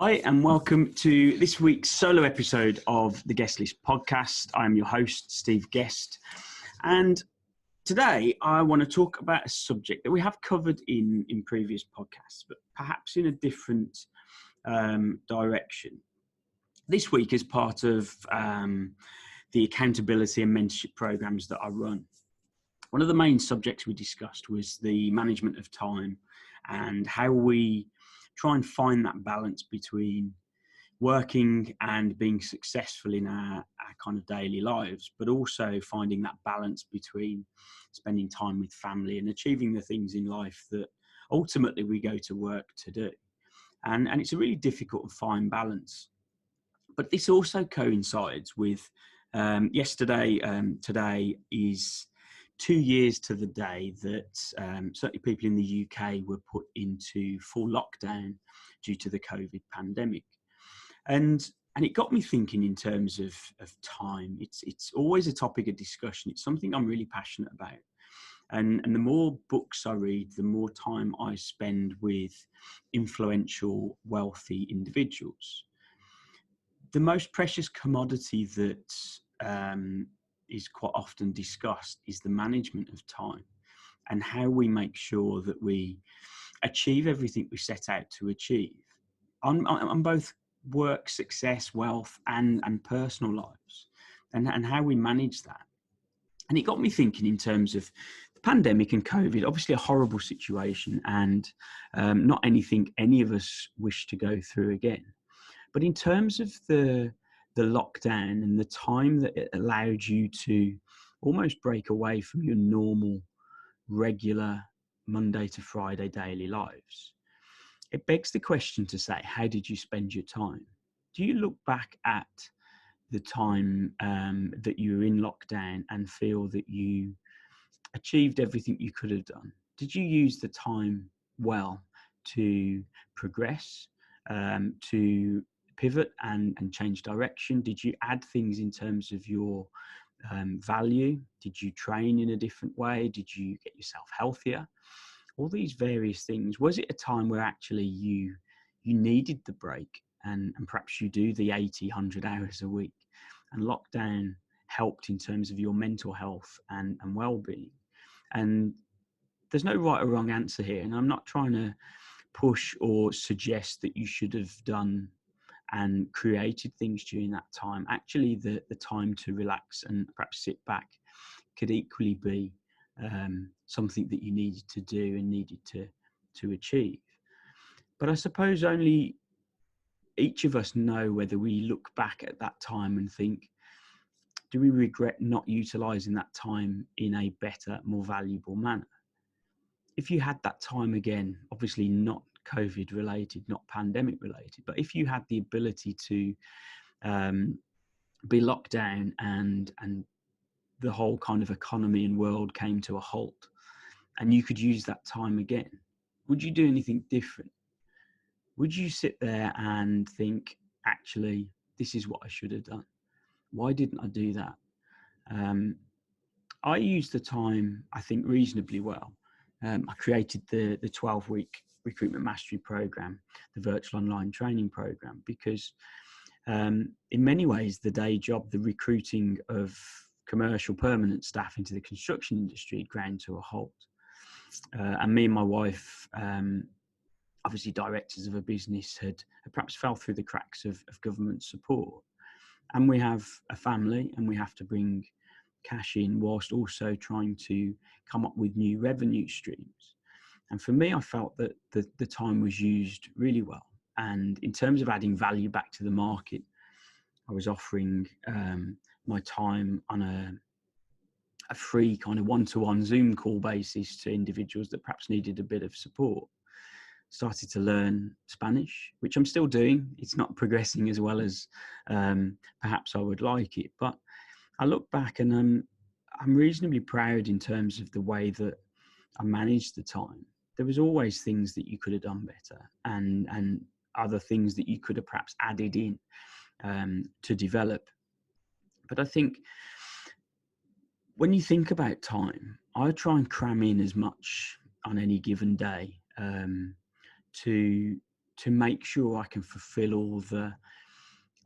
Hi, and welcome to this week's solo episode of the Guestlist podcast. I'm your host, Steve Guest, and today I want to talk about a subject that we have covered in previous podcasts, but perhaps in a different direction. This week, as part of the accountability and mentorship programs that I run, one of the main subjects we discussed was the management of time and how we try and find that balance between working and being successful in our kind of daily lives, but also finding that balance between spending time with family and achieving the things in life that ultimately we go to work to do. And it's a really difficult and fine balance. But this also coincides with today is 2 years to the day that certainly people in the UK were put into full lockdown due to the COVID pandemic. And it got me thinking in terms of time. It's always a topic of discussion. It's something I'm really passionate about. And the more books I read, the more time I spend with influential, wealthy individuals. The most precious commodity that is quite often discussed is the management of time and how we make sure that we achieve everything we set out to achieve on both work, success, wealth, and personal lives, and how we manage that. And it got me thinking in terms of the pandemic and COVID, obviously a horrible situation and not anything any of us wish to go through again. But in terms of the lockdown and the time that it allowed you to almost break away from your normal, regular Monday to Friday daily lives, it begs the question to say, how did you spend your time? Do you look back at the time that you were in lockdown and feel that you achieved everything you could have done? Did you use the time well to progress, to pivot and change direction? Did you add things in terms of your value? Did you train in a different way? Did you get yourself healthier? All these various things. Was it a time where actually you needed the break and perhaps you do the 80, 100 hours a week, and lockdown helped in terms of your mental health and well-being? And there's no right or wrong answer here. And I'm not trying to push or suggest that you should have done and created things during that time. Actually, the time to relax and perhaps sit back could equally be something that you needed to do and needed to achieve. But I suppose only each of us know whether we look back at that time and think, do we regret not utilising that time in a better, more valuable manner? If you had that time again, obviously not COVID related, not pandemic related, but if you had the ability to be locked down and the whole kind of economy and world came to a halt and you could use that time again, would you do anything different? Would you sit there and think, actually, this is what I should have done? Why didn't I do that? I used the time, I think, reasonably well. I created the 12-week recruitment mastery program, the virtual online training program, because in many ways, the day job, the recruiting of commercial permanent staff into the construction industry ground to a halt. And me and my wife, obviously directors of a business, had perhaps fell through the cracks of government support. And we have a family and we have to bring cash in whilst also trying to come up with new revenue streams. And for me, I felt that the time was used really well. And in terms of adding value back to the market, I was offering my time on a free kind of one-to-one Zoom call basis to individuals that perhaps needed a bit of support. Started to learn Spanish, which I'm still doing. It's not progressing as well as perhaps I would like it. But I look back and I'm reasonably proud in terms of the way that I managed the time. There was always things that you could have done better and other things that you could have perhaps added in to develop. But I think when you think about time, I try and cram in as much on any given day to to make sure I can fulfill all the,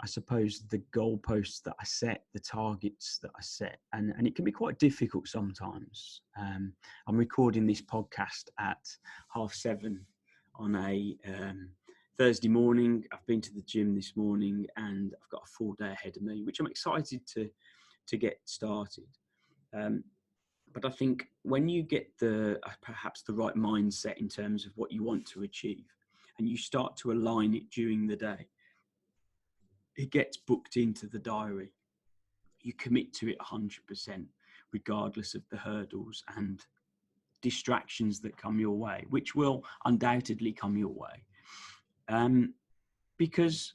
I suppose, the goalposts that I set, the targets that I set. And it can be quite difficult sometimes. I'm recording this podcast at 7:30 on a Thursday morning. I've been to the gym this morning and I've got a full day ahead of me, which I'm excited to get started. But I think when you get perhaps the right mindset in terms of what you want to achieve, and you start to align it during the day, it gets booked into the diary. You commit to it 100%, regardless of the hurdles and distractions that come your way, which will undoubtedly come your way, because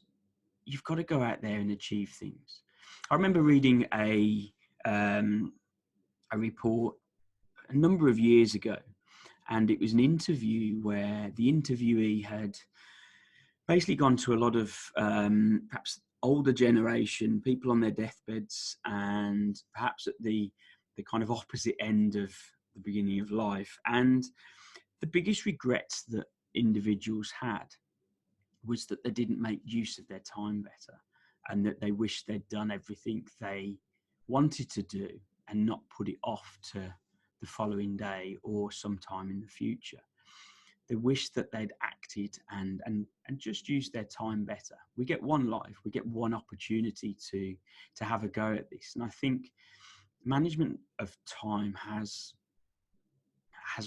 you've got to go out there and achieve things. I remember reading a report a number of years ago, and it was an interview where the interviewee had basically gone to a lot of perhaps older generation, people on their deathbeds, and perhaps at the kind of opposite end of the beginning of life. And the biggest regrets that individuals had was that they didn't make use of their time better, and that they wished they'd done everything they wanted to do and not put it off to the following day or sometime in the future. They wish that they'd acted and just used their time better. We get one life, we get one opportunity to have a go at this. And I think management of time has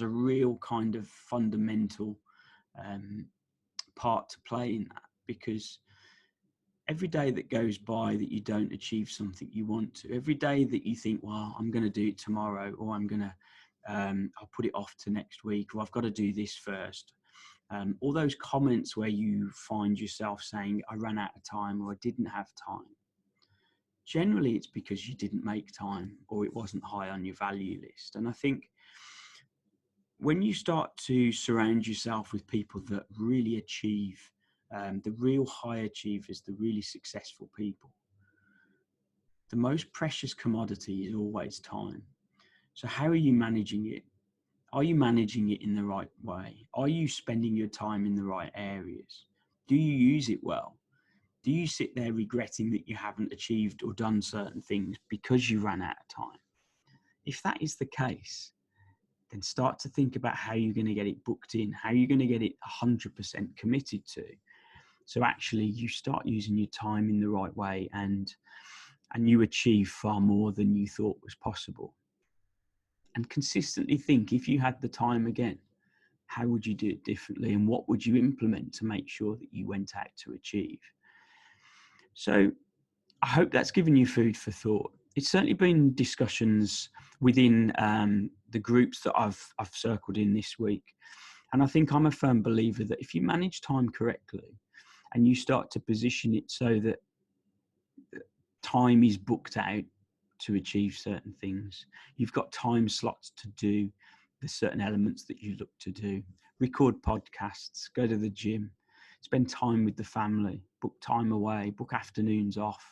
a real kind of fundamental part to play in that, because every day that goes by that you don't achieve something you want to, every day that you think, well, I'm going to do it tomorrow, or I'm going to, I'll put it off to next week, or I've got to do this first. All those comments where you find yourself saying, I ran out of time, or I didn't have time. Generally, it's because you didn't make time, or it wasn't high on your value list. And I think when you start to surround yourself with people that really achieve, the real high achievers, the really successful people, the most precious commodity is always time. So how are you managing it? Are you managing it in the right way? Are you spending your time in the right areas? Do you use it well? Do you sit there regretting that you haven't achieved or done certain things because you ran out of time? If that is the case, then start to think about how you're going to get it booked in, how you're going to get it 100% committed to. So actually you start using your time in the right way, and you achieve far more than you thought was possible. And consistently think, if you had the time again, how would you do it differently, and what would you implement to make sure that you went out to achieve? So I hope that's given you food for thought. It's certainly been discussions within the groups that I've circled in this week. And I think I'm a firm believer that if you manage time correctly and you start to position it so that time is booked out to achieve certain things, you've got time slots to do the certain elements that you look to do. Record podcasts, go to the gym, spend time with the family, book time away, book afternoons off,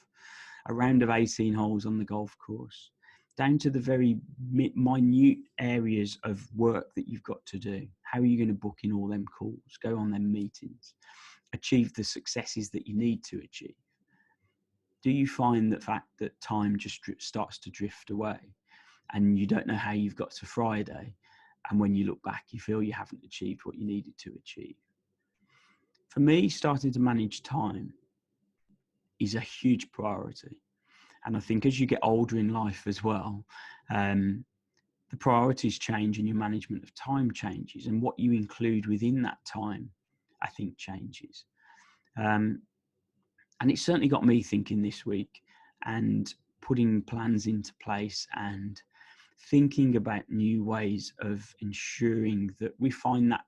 a round of 18 holes on the golf course, down to the very minute areas of work that you've got to do. How are you going to book in all them calls, go on them meetings, achieve the successes that you need to achieve? Do you find the fact that time just starts to drift away and you don't know how you've got to Friday, and when you look back you feel you haven't achieved what you needed to achieve? For me, starting to manage time is a huge priority. And I think as you get older in life as well, the priorities change and your management of time changes, and what you include within that time, I think, changes. And it's certainly got me thinking this week, and putting plans into place and thinking about new ways of ensuring that we find that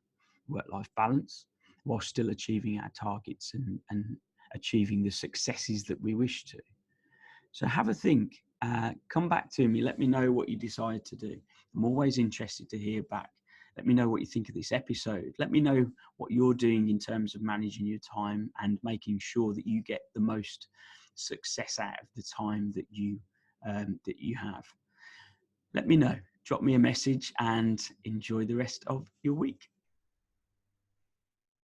work-life balance while still achieving our targets and achieving the successes that we wish to. So have a think, come back to me, let me know what you decide to do. I'm always interested to hear back. Let me know what you think of this episode. Let me know what you're doing in terms of managing your time and making sure that you get the most success out of the time that you have. Let me know. Drop me a message and enjoy the rest of your week.